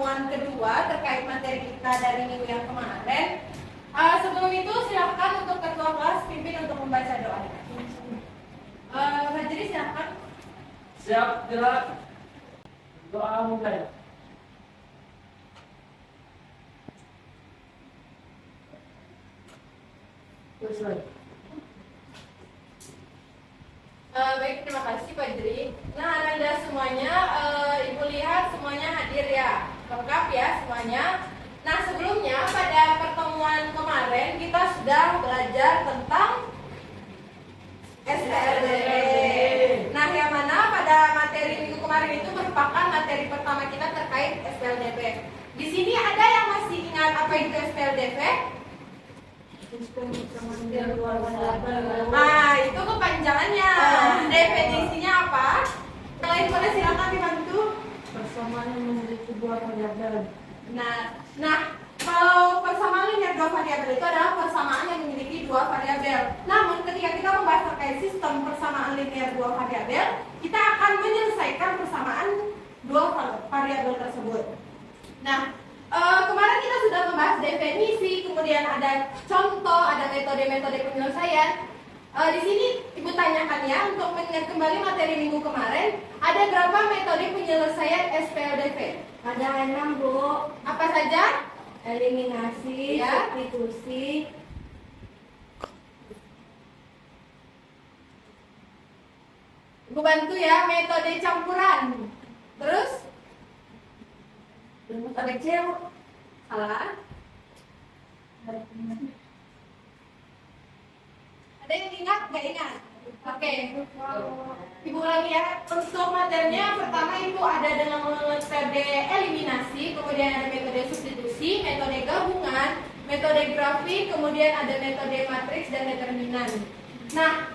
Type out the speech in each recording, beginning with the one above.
pertemuan kedua terkait materi kita dari minggu yang kemarin. Sebelum itu silakan untuk ketua kelas pimpin untuk membaca doa. Jadi silakan. Siap, gerak. Doa mulai. Baik, terima kasih Pak Jeri. Nah, Anda semuanya, Ibu lihat semuanya hadir ya, lengkap ya semuanya. Nah, sebelumnya pada pertemuan kemarin kita sudah belajar tentang SPLDP. Nah, yang mana pada materi minggu kemarin itu merupakan materi pertama kita terkait SPLDP. Di sini ada yang masih ingat apa itu SPLDP? Nah, itu kepanjangannya. Definisinya apa? Yang lain boleh silakan dibantu. Persamaan yang memiliki dua variabel. Nah, kalau persamaan linear dua variabel itu adalah persamaan yang memiliki dua variabel. Namun, ketika kita membahas terkait sistem persamaan linear dua variabel, kita akan menyelesaikan persamaan dua variabel tersebut. Nah, kemarin kita sudah membahas definisi, kemudian ada contoh, ada metode-metode penyelesaian. Di sini Ibu tanyakan ya, untuk mengingat kembali materi minggu kemarin, ada berapa metode penyelesaian SPLDP? Ada 6, Bu. Apa saja? Eliminasi, Ya. substitusi, Ibu bantu ya, metode campuran. Terus? metode C, Bu. Salah. Ada yang ingat? Nggak ingat? Oke. Ibu ulangi ya. Untuk materinya yang pertama itu ada dengan metode eliminasi, kemudian ada metode substitusi, metode gabungan, metode grafik, kemudian ada metode matriks dan determinan. Nah,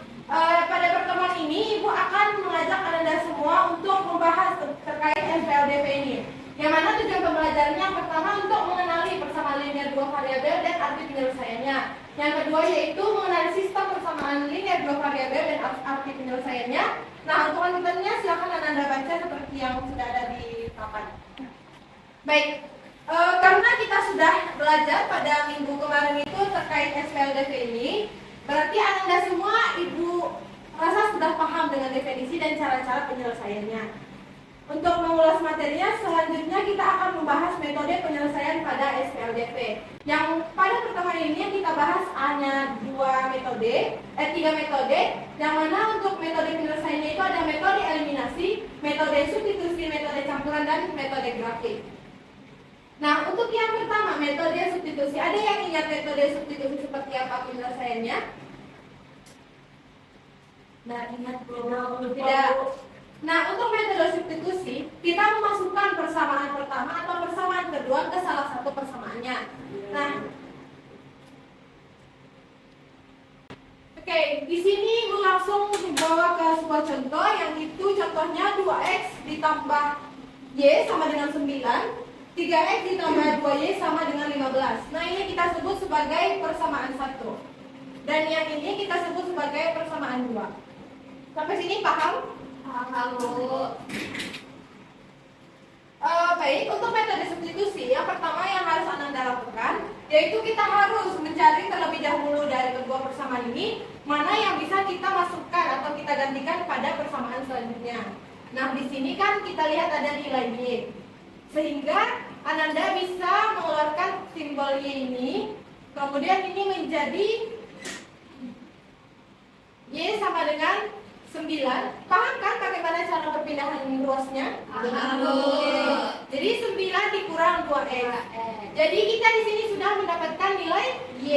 pada pertemuan ini Ibu akan mengajak Anda semua untuk membahas terkait SPLDP ini. Yang mana tujuan pembelajarannya yang pertama untuk mengenali persamaan linear dua variabel dan arti penyelesaiannya. Yang kedua yaitu mengenali sistem persamaan linear dua variabel dan arti penyelesaiannya. Nah, untuk lanjutannya silakan Anda baca seperti yang sudah ada di papan. Baik, karena kita sudah belajar pada minggu kemarin itu terkait SPLDP ini, berarti Anda semua Ibu rasa sudah paham dengan definisi dan cara-cara penyelesaiannya. Untuk mengulas materinya, selanjutnya kita akan membahas metode penyelesaian pada SPLDP. Yang pada pertemuan ini yang kita bahas hanya tiga metode. Yang mana untuk metode penyelesaiannya itu ada metode eliminasi, metode substitusi, metode campuran, dan metode grafik. Nah, untuk yang pertama, metode substitusi. Ada yang ingat metode substitusi seperti apa penyelesaiannya? Nah, ingat, Bu. Tidak. Nah, untuk metode substitusi, kita memasukkan persamaan pertama atau persamaan kedua ke salah satu persamaannya. Nah, oke, di sini Ibu langsung dibawa ke sebuah contoh, yang itu contohnya 2x ditambah y sama dengan 9, 3x ditambah 2y sama dengan 15. Nah, ini kita sebut sebagai persamaan 1. Dan yang ini kita sebut sebagai persamaan 2. Sampai sini paham? Baik, untuk metode substitusi yang pertama yang harus Anda lakukan yaitu kita harus mencari terlebih dahulu dari kedua persamaan ini mana yang bisa kita masukkan atau kita gantikan pada persamaan selanjutnya. Nah, di sini kan kita lihat ada nilai y, sehingga Anda bisa mengeluarkan simbol y ini, kemudian ini menjadi y sama dengan 9. Paham kan bagaimana cara perpindahan ruasnya? Jadi 9 dikurang 2x. Jadi kita di sini sudah mendapatkan nilai y.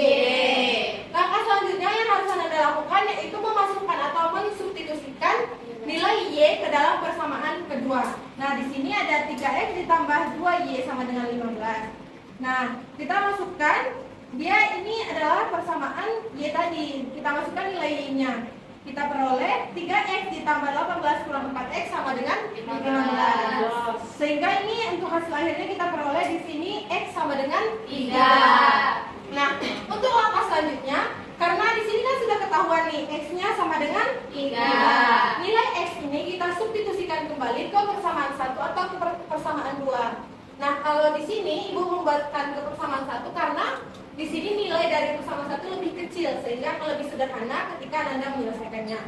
Langkah selanjutnya yang harus Anda lakukan yaitu memasukkan atau mensubstitusikan nilai y ke dalam persamaan kedua. Nah, di sini ada 3x ditambah 2y sama dengan 15. Nah, kita masukkan, dia ini adalah persamaan y tadi. Kita masukkan nilai y-nya. Kita peroleh 3x ditambah 18 kurang 4x sama dengan 15. Sehingga ini untuk hasil akhirnya kita peroleh di sini x sama dengan 3. Nah, untuk langkah selanjutnya, karena di sini kan sudah ketahuan nih x-nya sama dengan 3. Nilai x ini kita substitusikan kembali ke persamaan 1 atau ke persamaan 2. Nah, kalau di sini Ibu membuatkan ke persamaan 1 karena di sini nilai dari persamaan 1 lebih kecil sehingga akan lebih sederhana ketika Anda menyelesaikannya.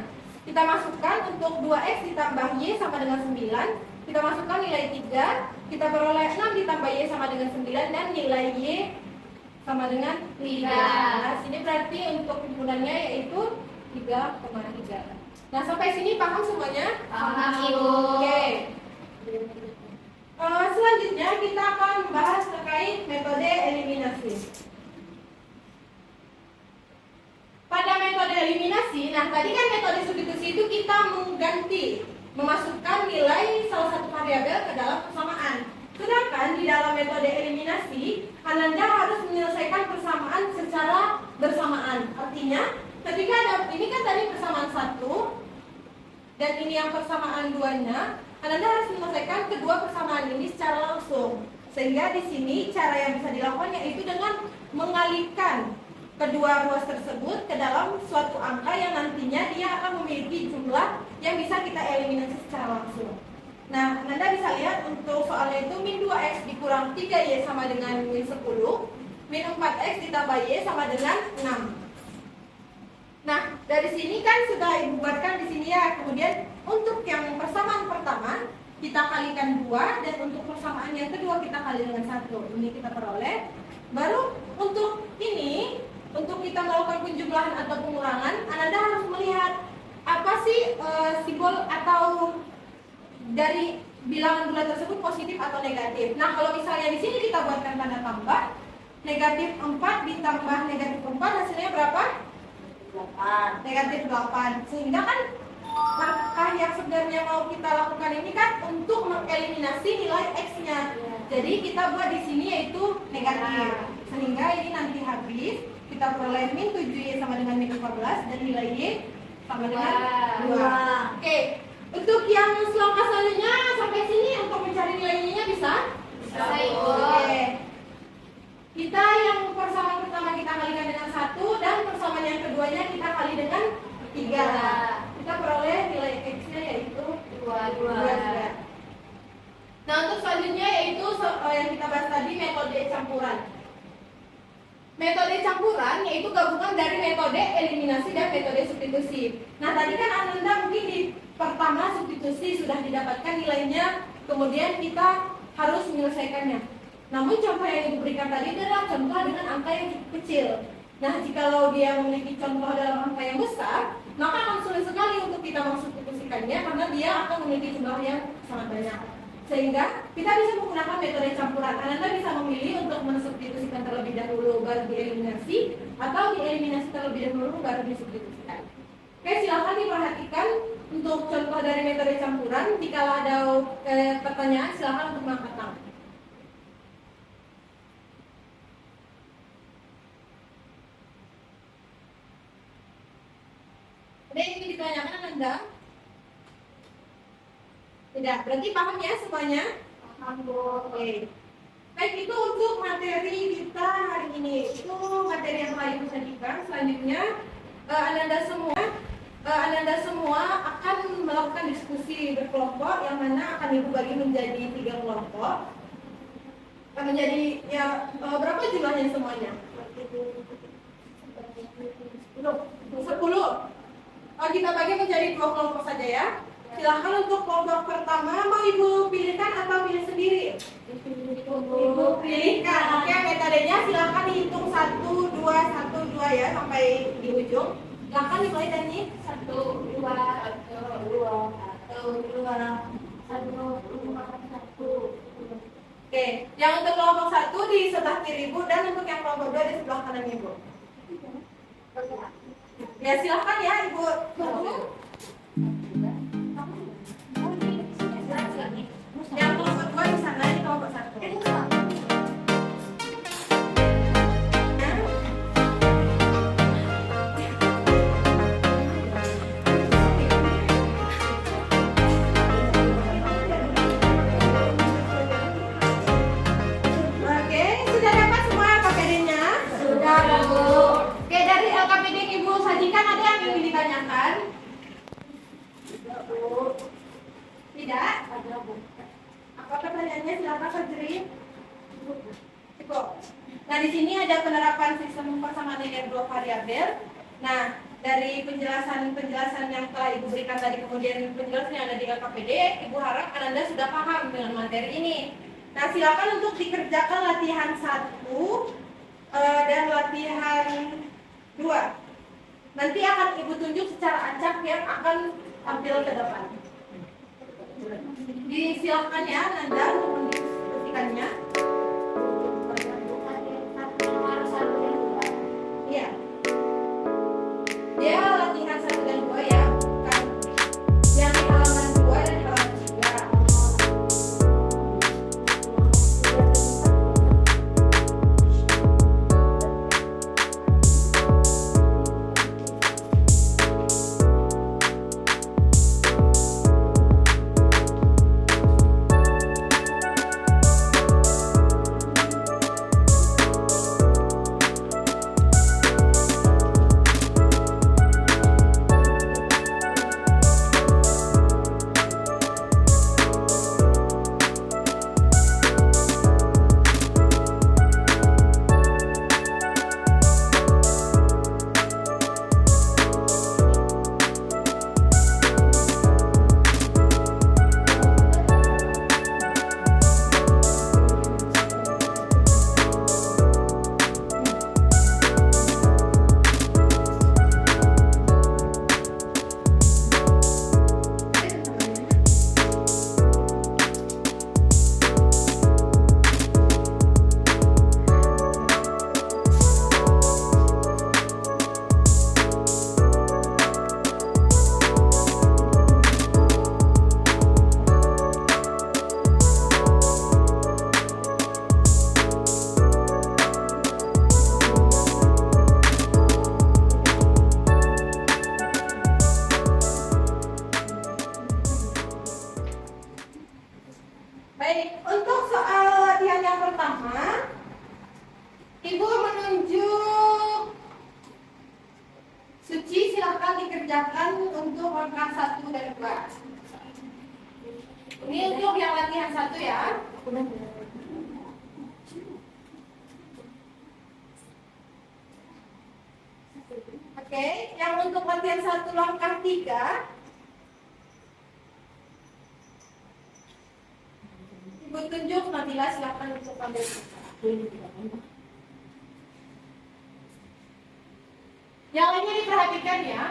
Kita masukkan untuk 2x ditambah y sama dengan 9. Kita masukkan nilai 3, kita peroleh 6 ditambah y sama dengan 9 dan nilai y sama dengan 3. Nah, sini berarti untuk himpunannya yaitu 3,3. Nah, sampai sini paham semuanya? Paham, Ibu. Oke. Selanjutnya kita akan membahas terkait metode eliminasi. Pada metode eliminasi, nah tadi kan metode substitusi itu kita mengganti, memasukkan nilai salah satu variabel ke dalam persamaan. Sedangkan di dalam metode eliminasi, Ananda harus menyelesaikan persamaan secara bersamaan. Artinya, ketika ada ini kan tadi persamaan 1 dan ini yang persamaan 2-nya, Ananda harus menyelesaikan kedua persamaan ini secara langsung. Sehingga di sini cara yang bisa dilakukan yaitu dengan mengalihkan kedua ruas tersebut ke dalam suatu angka yang nantinya dia akan memiliki jumlah yang bisa kita eliminasi secara langsung. Nah, Anda bisa lihat untuk soalnya itu min 2x dikurang 3y sama dengan min 10, min 4x ditambah y sama dengan 6. Nah, dari sini kan sudah Ibu buatkan di sini ya. Kemudian untuk yang persamaan pertama kita kalikan 2 dan untuk persamaan yang kedua kita kali dengan 1. Ini kita peroleh. Baru untuk ini, untuk kita melakukan penjumlahan atau pengurangan, Anda harus melihat apa sih simbol atau dari bilangan bulat tersebut positif atau negatif. Nah, kalau misalnya di sini kita buatkan tanda tambah, negatif 4 ditambah negatif 4 hasilnya berapa? 8. Negatif 8. Sehingga kan langkah yang sebenarnya mau kita lakukan ini kan untuk mengeliminasi nilai x-nya. Jadi kita buat di sini yaitu negatif. Sehingga ini nanti habis kita peroleh min 7y sama dengan min 14 dan nilai y sama dengan 2. Oke. Untuk yang langkah selanjutnya sampai sini untuk mencari nilai y-nya bisa? Bisa, Ibu. Oke. Kita yang persamaan pertama kita kalikan dengan 1 dan persamaan yang keduanya kita kali dengan 3. Kita peroleh nilai x-nya yaitu 2 juga. Nah, untuk selanjutnya yaitu yang kita bahas tadi metode campuran. Metode campuran yaitu gabungan dari metode eliminasi dan metode substitusi. Nah, tadi kan Ananda mungkin di pertama substitusi sudah didapatkan nilainya, kemudian kita harus menyelesaikannya. Namun contoh yang diberikan tadi adalah contoh dengan angka yang cukup kecil. Nah, jikalau dia memiliki contoh dalam angka yang besar, maka akan sulit sekali untuk kita mensubstitusikannya karena dia akan memiliki jumlah yang sangat banyak. Sehingga kita bisa menggunakan metode campuran. Anda bisa memilih untuk mensubstitusikan terlebih dahulu baru dieliminasi, atau dieliminasi terlebih dahulu baru disubstitusikan. Oke, silakan diperhatikan untuk contoh dari metode campuran. Jika ada pertanyaan, silakan untuk mengangkat tangan. Ada yang ingin ditanyakan Anda? Tidak, berarti paham ya semuanya? Paham, Bu. Oke. Baik, itu untuk materi kita hari ini. Itu materi yang telah Ibu sajikan. Selanjutnya, Anda semua akan melakukan diskusi berkelompok yang mana akan Ibu bagi menjadi 3 kelompok. Menjadi ya berapa jumlahnya semuanya? 10. Kita bagi menjadi 2 kelompok saja ya. Silahkan untuk kelompok pertama mau Ibu pilihkan atau pilih sendiri? Ibu pilihkan. Oke, metodenya silahkan dihitung 1, 2, 1, 2 ya sampai di ujung. Silahkan dimulai dari 1, 2, 1, 2, 1, 2, 1, 1. Oke, yang untuk kelompok 1 di sebelah kiri Ibu dan untuk yang kelompok 2 di sebelah kanan Ibu. Ya silahkan ya Ibu tunggu. Yang kelompok 2 di sana, ini kelompok 1. Oke, sudah dapat semua LKPD-nya? Sudah, Bu. Oke, dari LKPD yang Ibu sajikan ada yang ingin ditanyakan? Tidak, Bu. Tidak? Ada, Bu. Apa pertanyaannya? Silakan Fajri. Bu. Cukup. Nah, di sini ada penerapan sistem persamaan linear dua variabel. Nah, dari penjelasan yang telah Ibu berikan tadi, kemudian penjelasan yang ada di LKPD, Ibu harap Anda sudah paham dengan materi ini. Nah, silakan untuk dikerjakan latihan 1 dan latihan 2. Nanti akan Ibu tunjuk secara acak yang akan tampil ke depan. Disilakan ya Anda untuk mendiskusikannya. Iya. Dia latihan 1 dan 2 ya, bukan yang di halaman 2 dan halaman 3. Baik, untuk soal latihan yang pertama, Ibu menunjuk Suci, silakan dikerjakan untuk langkah 1 dan 2. Ini untuk yang latihan 1 ya. Oke, yang untuk latihan 1 langkah 3, Ibu tunjuk, Nabila silakan untuk ambil. Yang lainnya diperhatikan ya.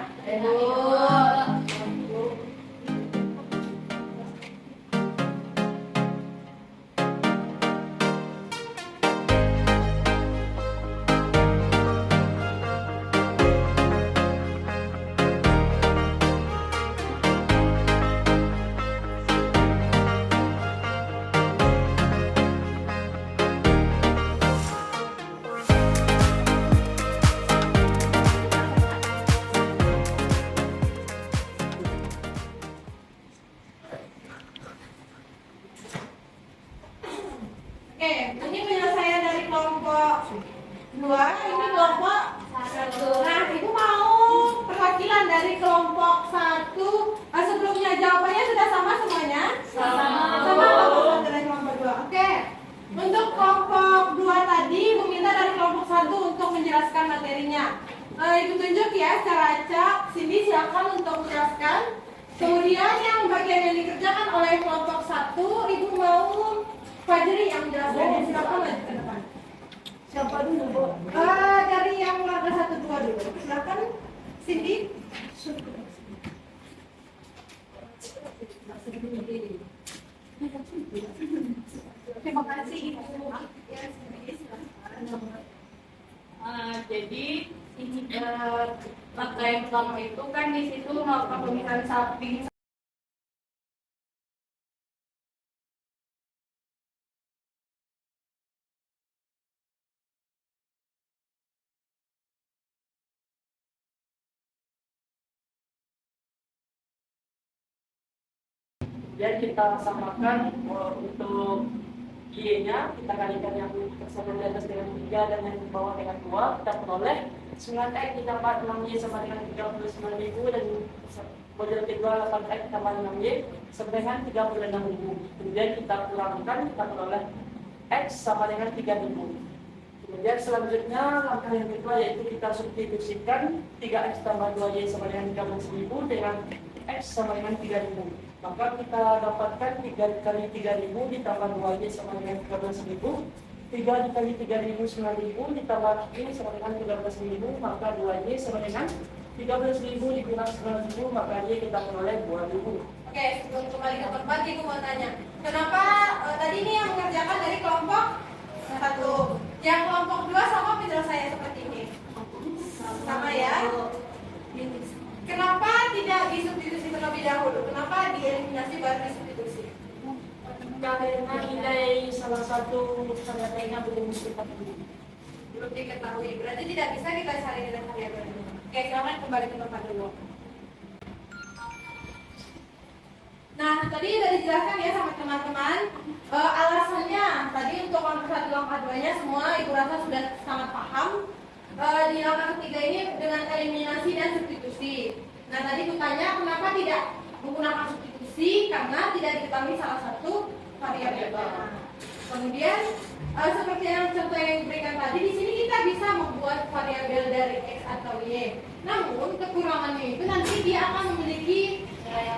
Oke, ini penyelesaian dari kelompok 2, ini kelompok 1. Nah, Ibu mau perwakilan dari kelompok 1. Sebelumnya jawabannya sudah sama semuanya? Sama kelompok 1 dan kelompok 2. Oke. Untuk kelompok 2 tadi, Ibu minta dari kelompok 1 untuk menjelaskan materinya. Ibu tunjuk ya secara acak. Cindy silakan untuk menjelaskan. Kemudian yang bagian yang dikerjakan oleh kelompok 1, Ibu mau Fajri yang menjelaskan, silakan maju ke depan. Siapa dulu, Bu? Dari yang langkah 1, 2 dulu. Silakan, Cindy. Terima kasih, Ibu. Ya, Cindy, silakan. Jadi ini langkah yang pertama itu kan di situ melakukan pemisahan samping. Dan kita samakan untuk Y-nya, kita kalikan yang tersebut di atas dengan 3 dan yang di bawah dengan 2, kita peroleh 9X ditambah 6Y sama dengan 39.000 dan model kedua 8X ditambah 6Y sama dengan 36.000. Kemudian kita kurangkan, kita peroleh X sama dengan 3.000. Kemudian selanjutnya langkah yang kedua yaitu kita substitusikan 3X tambah 2Y sama dengan 13.000 dengan X sama dengan 3.000. Maka kita dapatkan 3 kali 3.000 ditambah 2Y sama dengan 13.000. 3 dikali 3.000 9.000 ditambah ini sama dengan 13.000, maka 2Y sama dengan 13.000 dikurang 9.000, maka Y kita peroleh 2.000. Oke, sebelum kembali ke tempat, ibu mau tanya, kenapa tadi ini yang mengerjakan dari kelompok 1, yang kelompok 2 sama penyelesaian seperti ini? Sama ya? Kenapa tidak disubstitusi terlebih dahulu? Kenapa dieliminasi baru disubstitusi? Karena nilai salah satu variabelnya belum diketahui. Belum diketahui, berarti tidak bisa kita cari nilai variabel ini. Oke, silakan kembali ke tempat dulu. Nah, tadi sudah dijelaskan ya sama teman-teman. Alasannya tadi untuk langkah 1, langkah 2-nya semua ibu rasa sudah sangat paham. Di langkah ketiga ini dengan eliminasi dan substitusi. Nah, tadi bertanya kenapa tidak menggunakan substitusi karena tidak diketahui salah satu variabelnya. Kemudian seperti yang contoh yang diberikan tadi, di sini kita bisa membuat variabel dari X atau Y. Namun kekurangannya itu nanti dia akan memiliki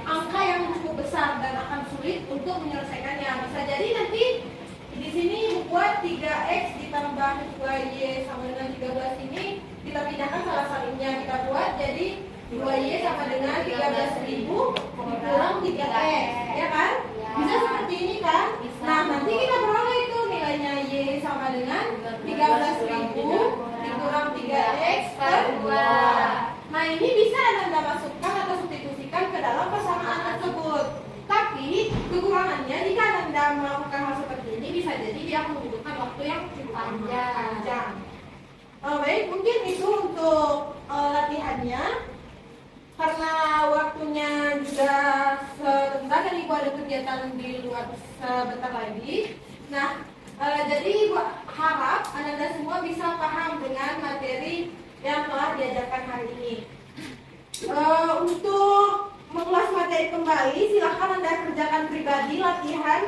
angka yang cukup besar dan akan sulit untuk menyelesaikannya. Bisa jadi nanti di sini buat 3X ditambah 2Y sama dengan 13 ini kita pindahkan salah satunya, kita buat jadi 2Y sama dengan 13.000 dikurang 3X, ya kan? Bisa seperti ini kan? Nah, nanti kita peroleh itu nilainya Y sama dengan 13.000 dikurang 3X per 2. Nah, ini bisa Anda masukkan atau substitusikan ke dalam persamaan tersebut. Tapi kekurangannya jika Anda melakukan hal seperti ini bisa jadi dia membutuhkan waktu yang cukup panjang. Baik, mungkin itu untuk latihannya. Karena waktunya juga sebentar dan Ibu ada kegiatan di luar sebentar lagi. Nah, jadi Ibu harap Anda semua bisa paham dengan materi yang telah diajarkan hari ini. Untuk mengulas materi kembali, silahkan Anda kerjakan pribadi latihan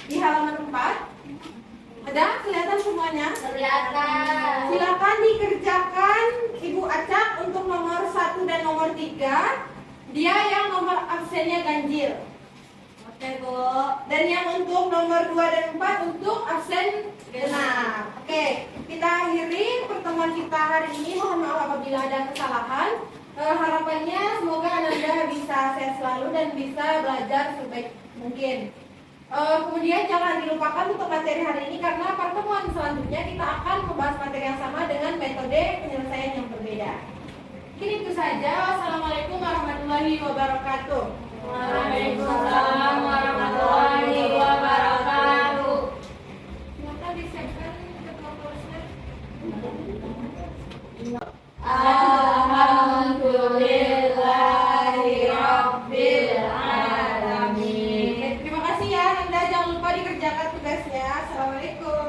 di halaman 4. Ada kelihatan semuanya? Kelihatan. Silakan dikerjakan Ibu acak untuk nomor 1 dan nomor 3. Dia yang nomor absennya ganjil. Oke, Bu. Dan yang untuk nomor 2 dan 4 untuk absen genap. Oke, kita akhiri pertemuan kita hari ini. Mohon maaf apabila ada kesalahan. Harapannya semoga Anda bisa sehat selalu dan bisa belajar sebaik mungkin. Kemudian jangan dilupakan untuk materi hari ini karena pertemuan selanjutnya kita akan membahas materi yang sama dengan metode penyelesaian yang berbeda. Mungkin itu saja. Wassalamualaikum warahmatullahi wabarakatuh. Waalaikumsalam warahmatullahi wabarakatuh. Silakan disiapkan ketua kelasnya. Alhamdulillahirabbil alamin. Terima kasih ya Anda, jangan lupa dikerjakan tugasnya. Assalamualaikum.